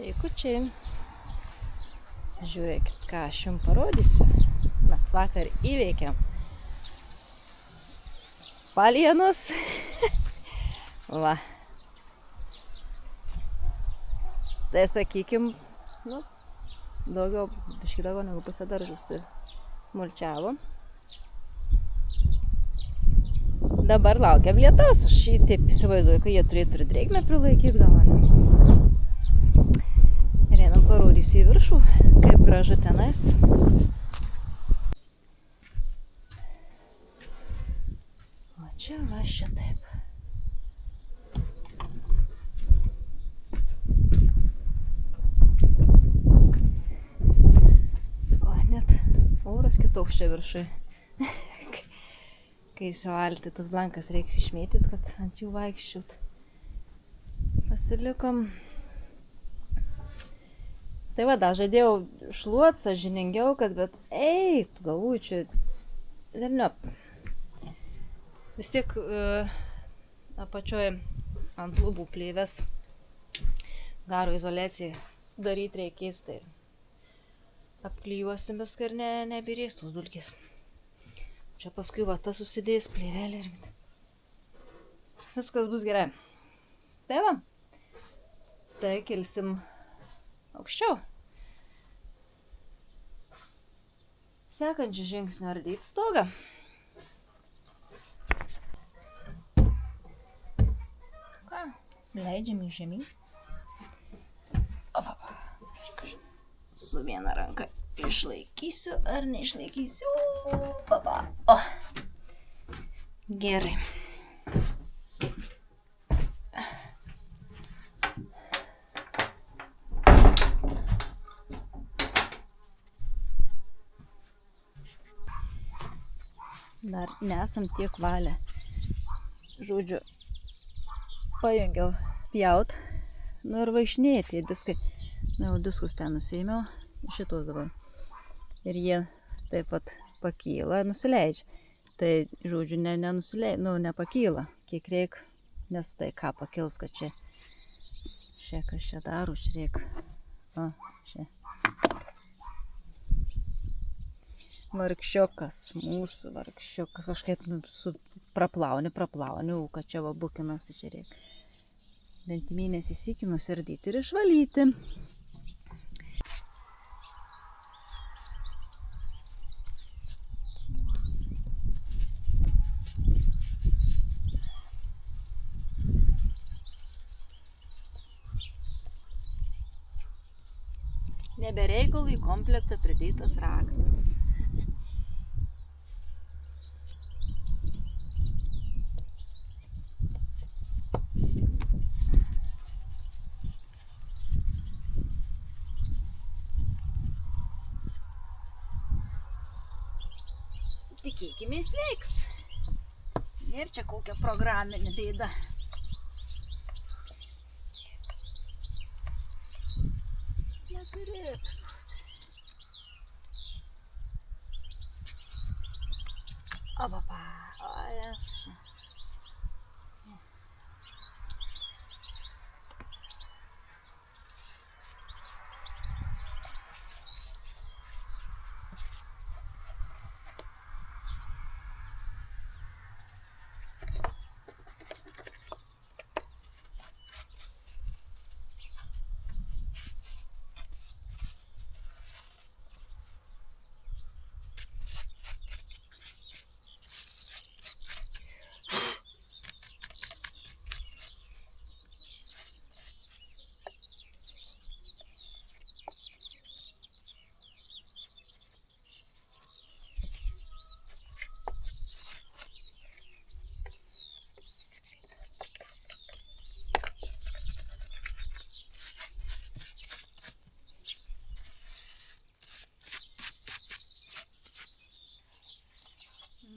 Sveikučiai. Žiūrėkit, ką aš jums parodysiu. Mes vakar įveikėm Palienus. Va. Tai sakykim, biškį daugiau negu pusę daržus mulčiavo. Dabar laukiam lietaus. Aš jį taip įsivaizduoju, kad jie turėtų drėgmę prilaikyti gal mane. Ir einam parodysiu į viršų, kaip gražu tenais. O čia va šitaip. O net oras kitoks čia viršui. Kai įsivalyti tas blankas reiks išmėtyti, kad ant jų vaikščiut. Pasilikom. Tai va, dar žadėjau šluot sąžiningiau, kad bet galvoju čia velniop. Vis tiek apačioj ant lubų plėves garo izoliaciją daryti reikės, tai apklijuosim viską ir nebirės tos dulkės. Čia paskui va tas susidės plėvelė ir viskas bus gerai. Tai va, tai kelsim aukščiau. Sekančiu žingsniu ardyti stogą. Ką? Leidžiam į žemyn. Su viena ranka išlaikysiu ar neišlaikysiu. O. Gerai. Dar nesam tiek valę. Žodžiu, pajungiau pjaut. Ir vaikšnėja tie diskai. Jau diskus ten nusiėmiau. Šitos dabar. Ir jie taip pat pakyla, nusileidžia. Tai, žodžiu, nepakyla, kiek reik, nes tai ką pakils, kad čia. Kas čia daro, čia reik. O, čia. Vargščiukas, mūsų vargščiukas, kažkaip praplauni, kad čia va bukinas, tai čia reik. Bent mėnesį sykį nusirdyti ir išvalyti. Nebereikalui į komplektą pridėtas raktas. Tikėkimės veiks. Ir čia kokia programinė bėda. Neturėtų būti. Opapa. O, jas čia.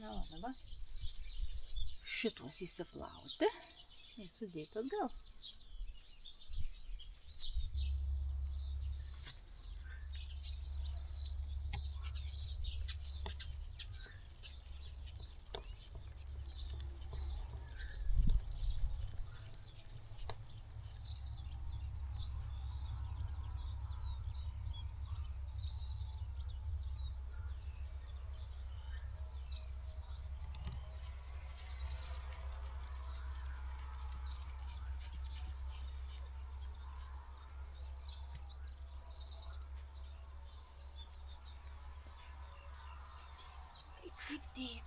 O dabar šituos įsiplauti ir sudėti atgal. Taip.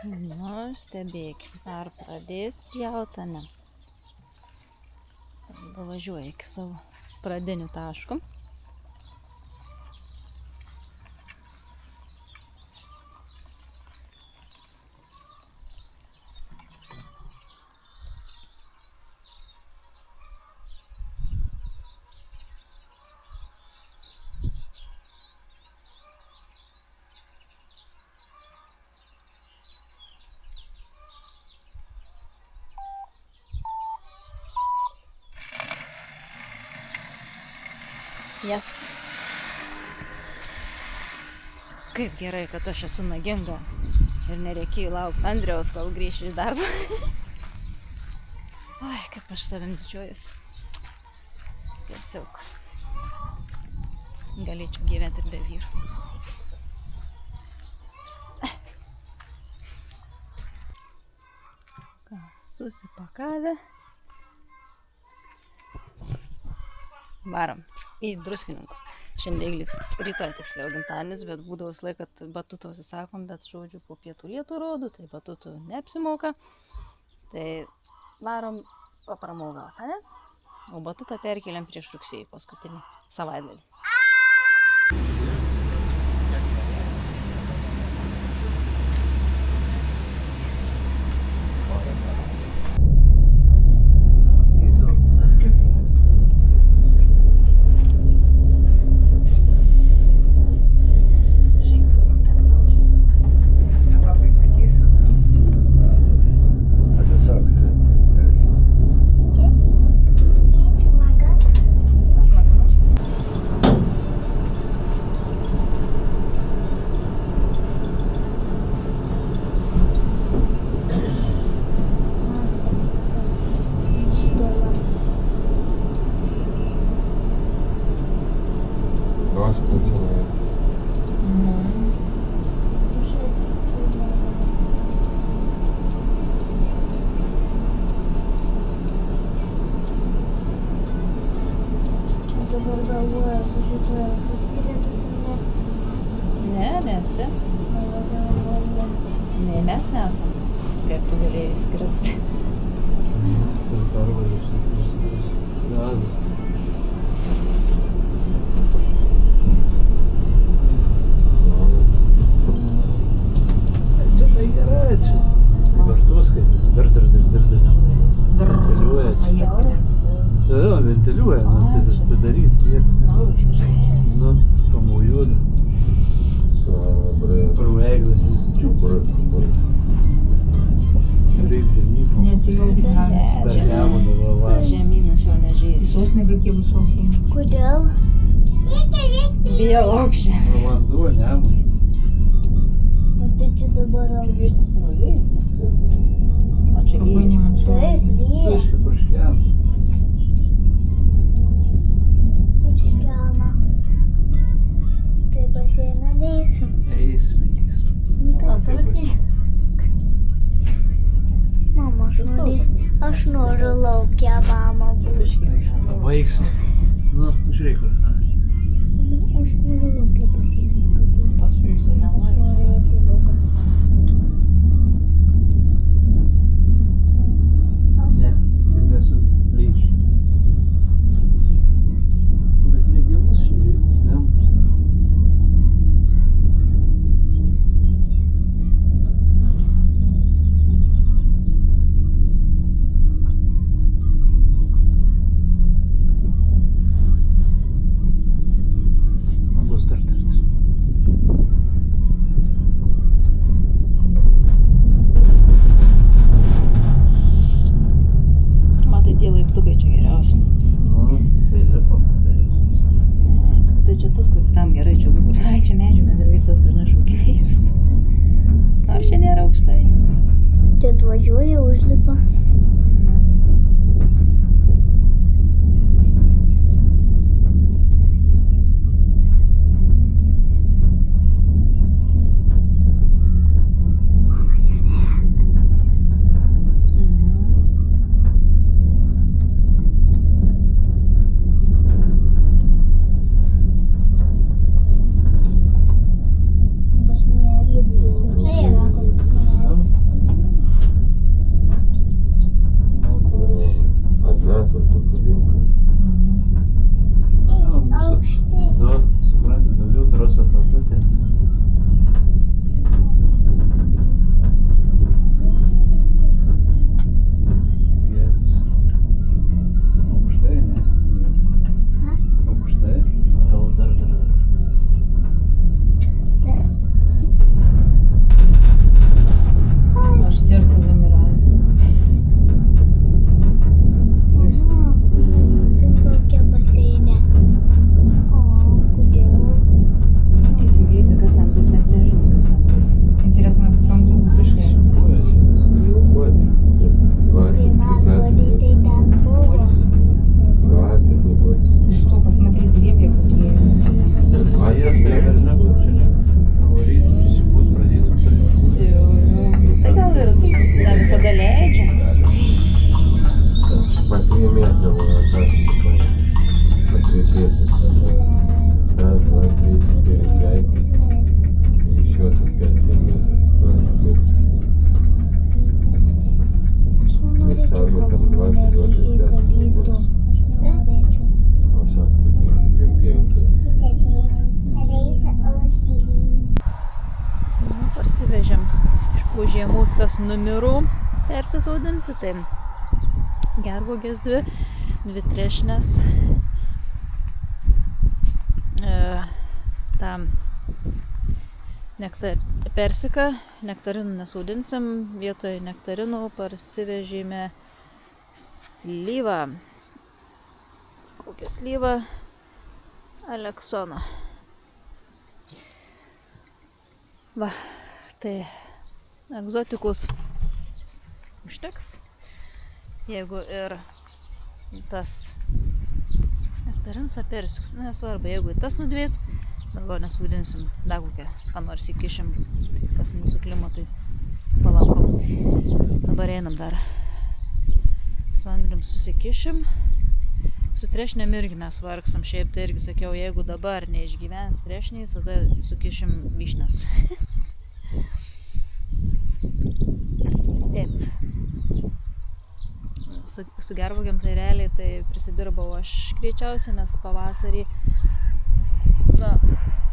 Nu, stebėk, ar pradės pjaut, ar ne. Važiuoja iki savo pradinių taškų. Yes. Kaip gerai, kad aš esu naginga ir nereikėjo laukti Andriaus, kol grįšiu iš darbo. Oi, kaip aš savim didžiuojuosi. Tiesiog galėčiau gyventi ir be vyrų. Ką, susipakavę. Varom į Druskininkus. Šiandienis rytoj tiksliau gimtadienis, bet būdavo visą laiką, kad batuto užsisakom, bet žodžiu po pietų lietų rodo, tai batutų neapsimoka. Tai varom papramogauti, ne? O batutą perkeliam prieš rugsėjį paskutinį savaitgalį. bijau aukščio. Vanduo, Nemunas. O tai čia dabar aukštas. Nu, lyja. O čia Какой lyja. Неман шел? Taip, lyja. Biškai purškėna. Iškena. Tai baseiną neisim. Eisime. Ant tavęs lyja. Mama, aš noriu laukia, mama būti. Biškai. Baigsim. Nu, žiūrėk, kur. Aš noriu laukia baseinas, kad būtų. Tas jūsų nenori. Noriu eiti į lauką. Ne, tik nesu plyčiai. Bet negilus čia žytis, Nemunas. Bus dar. Matai, tie laiptukai čia geriausi. Nu, tai lipam, Tai čia tas, kur tam gerai čia kur. Ai, čia medžių nedavai tas, kur nešaukinėjus. Ar čia nėra aukštai? Čia atvažiuoja, užlipa. Pas mane irgi bliuzo. Čia yra, kur Одна только кабинка. Du, supranti, daugiau taros ataltatė. Geras. Aukštai, ne? Aukštai? Gal dar. Аж сердце замирает. Слышишь? Laukia baseine. O, kodėl? Matysim greitai, kas ten bus, mes nežinom, kas ten bus. Интересно, там тут высоте. Kai mes 20-15 vadai, tai ten buvo. 20, не больше. Ты что, посмотри, деревья какие. Varytum, įsibūt, pradėtum tarmiškus. Tai gal ir ne visada leidžia. По 3 метра вот так. По 3 30. Раз, два, три, 4, 5. И еще тут 5-7 метров. 20 метров. Местами там 20-25. больше. А сейчас какие пемпенькие. Nu, parsivežėm iš po žiemos, kas numiro persisodinti, tai gervuogės dvi trešnės, tam persiką, nektarinų nesodinsim, vietoj nektarinų parsivežėme slyvą. Kokią slyvą? Aleksoną. Va, tai egzotikus užteks, jeigu ir tas nektarins persiks, nesvarbu, jeigu tas nudvės, daugiau nesvaidinsim, dar kokią, ką nors įkišim, kas mūsų klimatui palanko. Dabar einam dar su Andrium susikišim. Su trešnėm irgi mes vargsam, šiaip tai irgi sakiau, jeigu dabar neišgyvens trešniais, tada sukišim vyšnes. Taip. Su gervuogėm tai realiai tai prisidirbau aš greičiausiai, nes pavasarį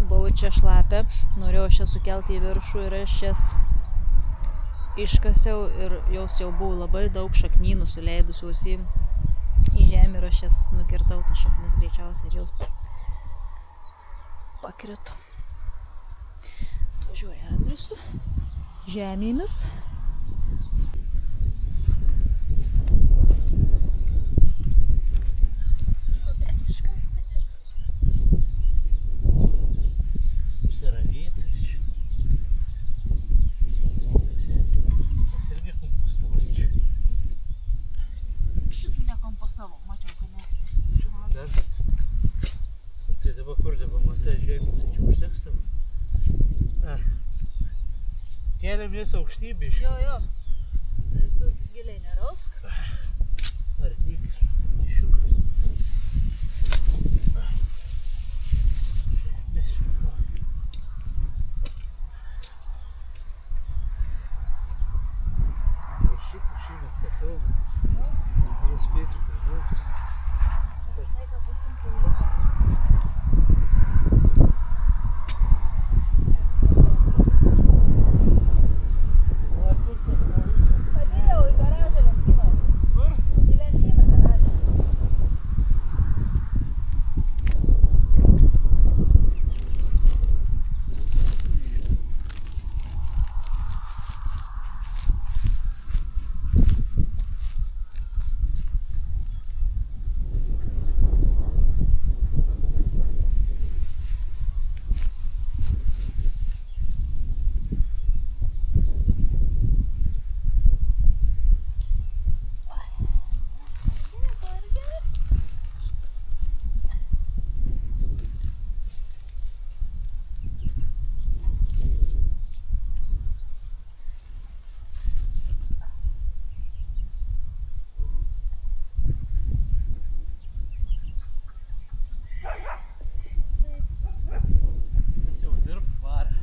buvau čia šlapę, norėjau šias sukelti į viršų ir aš šias iškasiau ir jos jau buvo labai daug šaknynų suleidusios į žemę ir aš jas nukirtau tas šaknis greičiausiai ir jos pakrito. Atvažiuoja Andrius su žemėmis. Keliamės aukštybiškai. Jo. Tu giliai nerausk. Ardyk. Tišiuk. Rašikų šįmet papildomai. Jie spėtų pridaugti. Žinai, ką pasim kauliuką. Padėjau į garažą lentynoje. Kur? Į lentyną garažą. Jis jau dirb varą.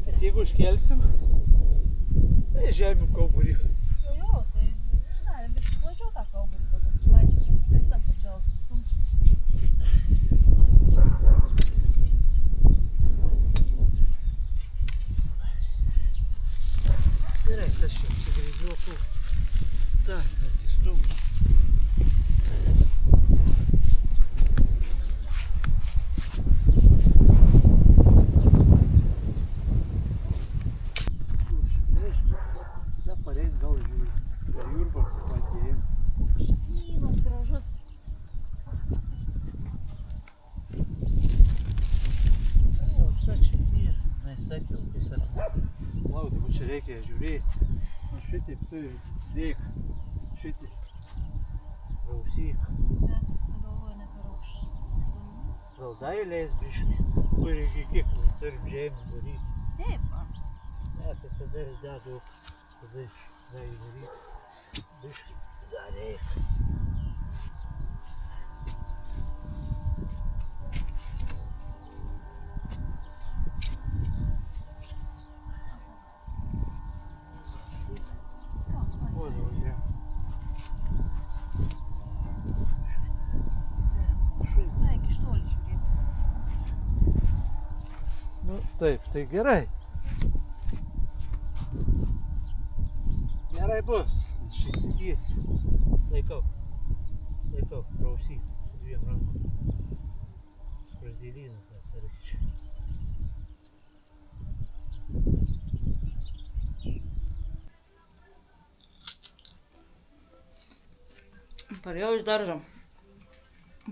Tad jeigu užkelsim, tai žemių kauburį. Jo, tai galim biškį plačiau tą kauburį, tokios plačiai. Šitas atgal susums. Gerai, tas čia apsigreizuotų. Ta, atsistumsiu. Da pareis gal žiūri. Per Jurbarką patėjim. Šaknynas gražus. Tas auksa čia nėra. Na, sakiau, kai sakiau. Laudai, bet čia reikia žiūrėti. O šitaip tu dėk. Šitaip. Rausyk. Bet pagalvoju, ne per aukščiai. Gal dailės biškį. Kur iki kiek turim žemę daryti. Taip, va. Ne, tai tada ir dedu. Tada dar įvaryti. Biškį dar reikia. O, daugiau. Taigi, iš toli žiūrėti. Nu, taip, tai gerai. Gerai bus. Šis įdėsis. Laikau. Laikau, rausyk su dviem rankom. Skruzdėlyną tą atsargčiau. Parėjau iš daržo.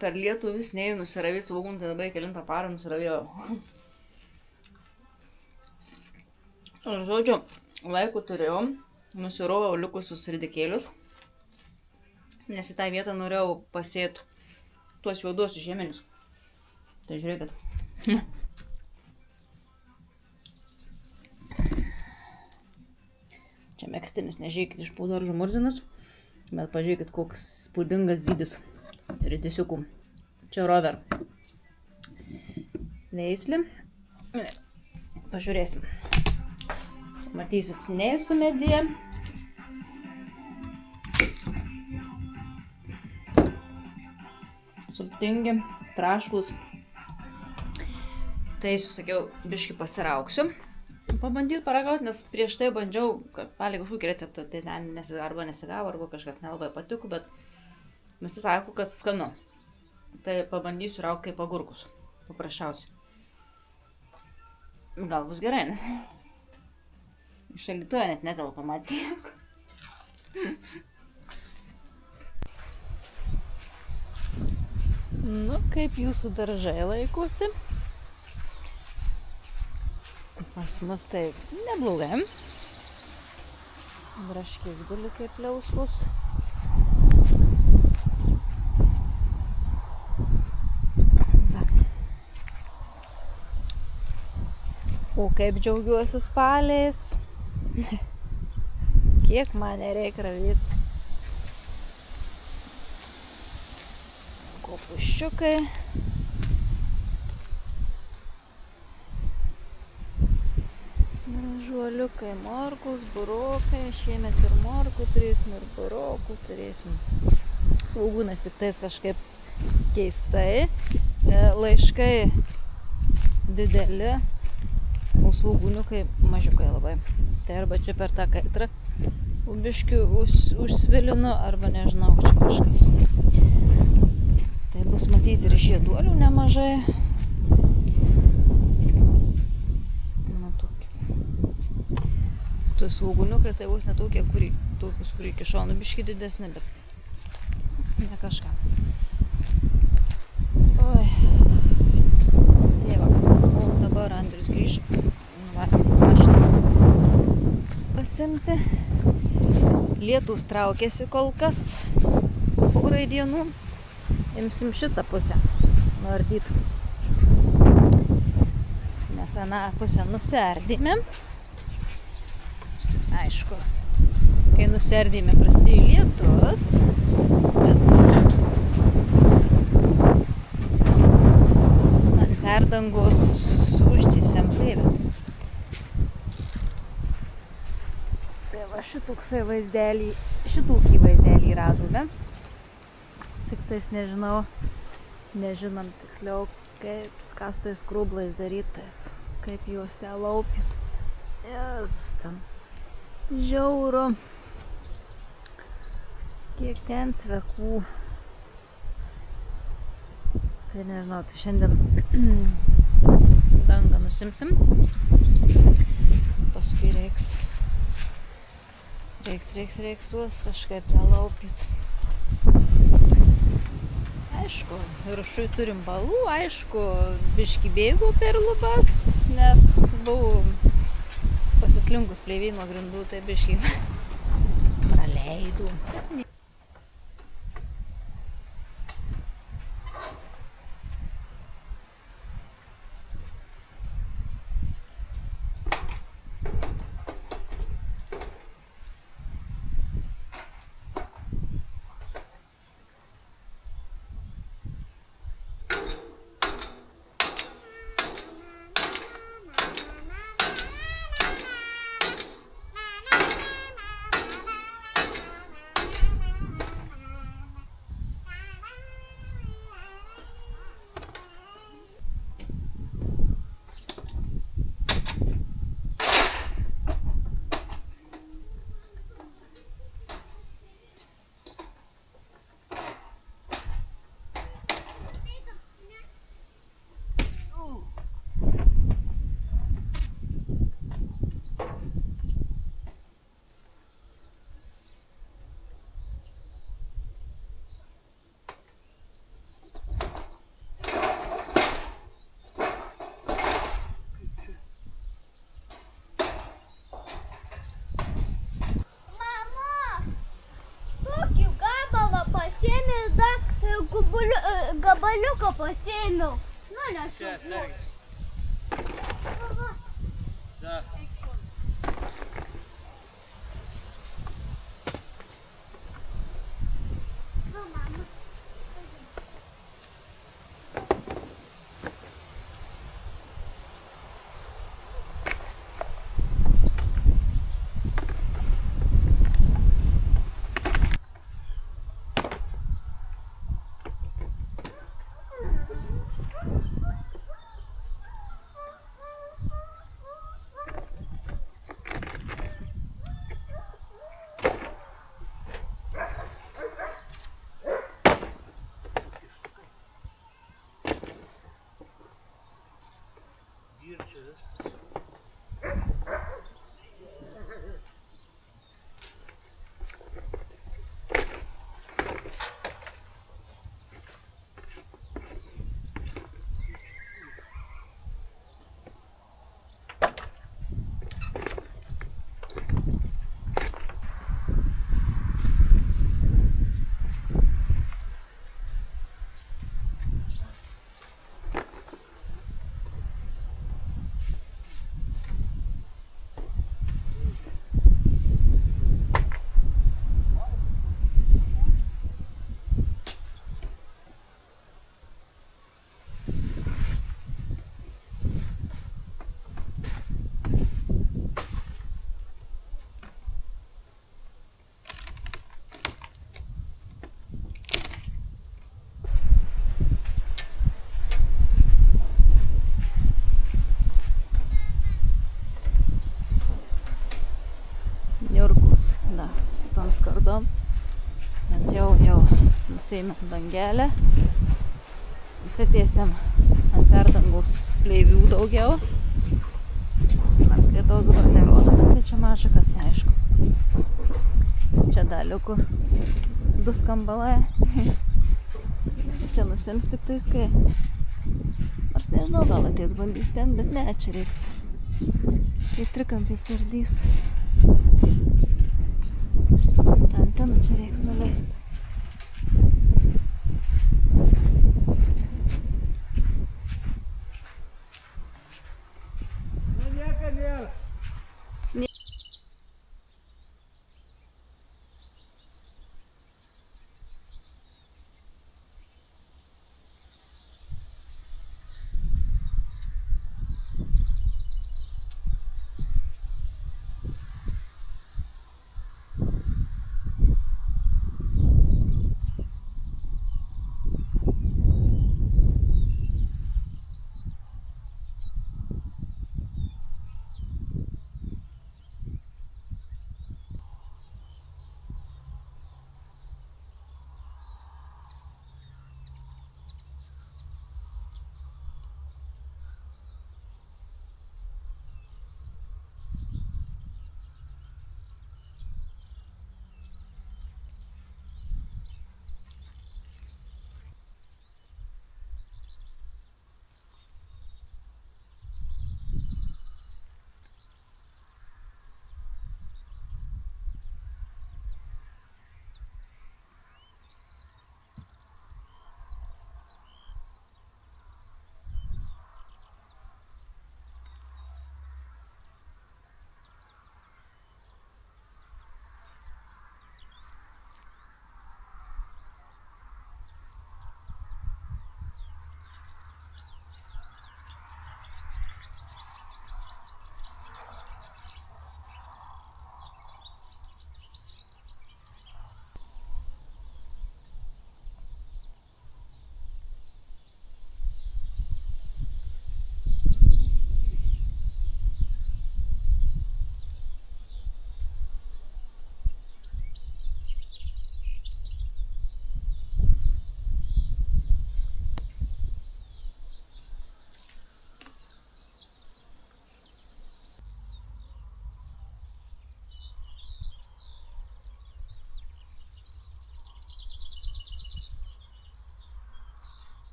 Per lietų vis neėjau nusiravėti svogūnų, tai labai kelintą parą nusiravėjau. Ir žodžiu, laiko turėjau, nusiroviau likusius ridikėlius, nes į tą vietą norėjau pasėti tuos juoduosius žiemenius. Tai žiūrėkit. Čia megztinis, nežiūrėkit iš po daržo murzinas, bet pažiūrėkit, koks spūdingas dydis ridisiukų. Čia Rover veislė. Pažiūrėsim. Matysit, nesu medija. Sultingi, traškus. Tai susakiau, biškį pasirauksiu. Pabandyti paragauti, nes prieš tai bandžiau, palei kažkokį receptą, tai ten arba nesigavo, arba kažkas nelabai patiko, bet visi sako, kad skanu. Tai pabandysiu rauti kaip agurkus, paprasčiausiai. Gal bus gerai, nes šaldytuvė net netelpa matyk. Nu, kaip jūsų daržai laikosi. Pas mus taip neblogai. Braškės guli kaip liauskus. O kaip džiaugiuosi spaliais. Kiek man nereikia ravyti. Kopūsčiukai. Žuoliukai, morkos, burokai. Šiemet ir morkų turėsim, ir burokų turėsim. Svogūnas tik tais kažkaip keistai. Laiškai dideli, o svogūniukai mažiukai labai. Tai arba čia per tą kaitrą biškių užsvilinu, arba nežinau, čia kažkas. Tai bus matyti ir žieduolių nemažai. Nu, tokie. Tai svogūniukai tai vos netokie, tokius, kur iki šonų biški didesni, bet ne kažką. Oi. Tai va. O dabar Andrius grįž mašiną pasimti. Lietus traukėsi kol kas porai dienų. Imsim šitą pusę nuardyt. Nes aną pusę nusiardėme. Aišku, kai nusiardėme prasidėjo lietus, bet ant perdangos užtiesiam plėvę. Tai va šitokį vaizdelį radome. Tik tais nežinom tiksliau, kaip skastais skrublais darytais, kaip juos ten laupyt. Jezus, ten žiauru. Kiek ten cvekų. Tai nežinau, tai šiandien dangą nusimsim. Paskui reiks tuos kažkaip ten laupyt. Aišku, viršuj turim balų, aišku, biškį bėgau per lubas, nes buvau pasislinkus plėvėj nuo grindų, tai biškį praleidau. Gabaliuką pasėmiau. Nu, nešu. Da. Nusiėmėm bangelę. Įsitiesėm ant perdangaus pleivių daugiau. Mes lietaus dabar nerodome, tai čia maža kas neaišku. Čia daliukų 2 skambalai. Čia nusims tik tais, kai... Nors nežinau, gal ateis bandys ten, bet ne, čia reiks. Kai trikampį cirdys. Ta antena čia reiks nuleisti. Nu, nieko nėra.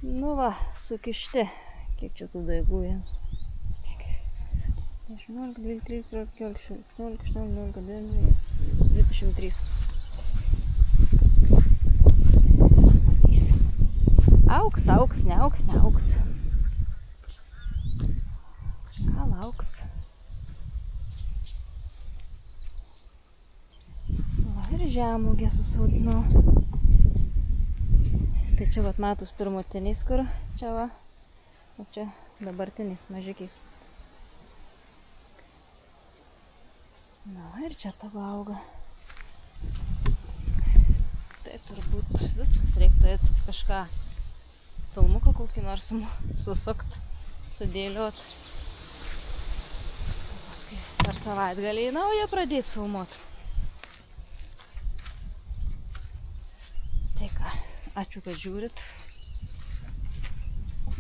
Nu va, sukišti. Kiek čia tų daigų jiems? 18, 12, 13, 14, 15, 16, 18, 23. Auks, auks, neauks, neauks. Gal auks. Va, ir žemugė susodinau. Tai čia vat matus pirmutiniais, kur čia va. O čia dabartiniais mažikiais. Na ir čia tavo auga. Tai turbūt viskas, reiktų atsukti kažką. Filmuką kokį nors susukt, sudėliot. Paskui per savaitgalį naują pradėti filmuot. Tai ką, ačiū, kad žiūrit.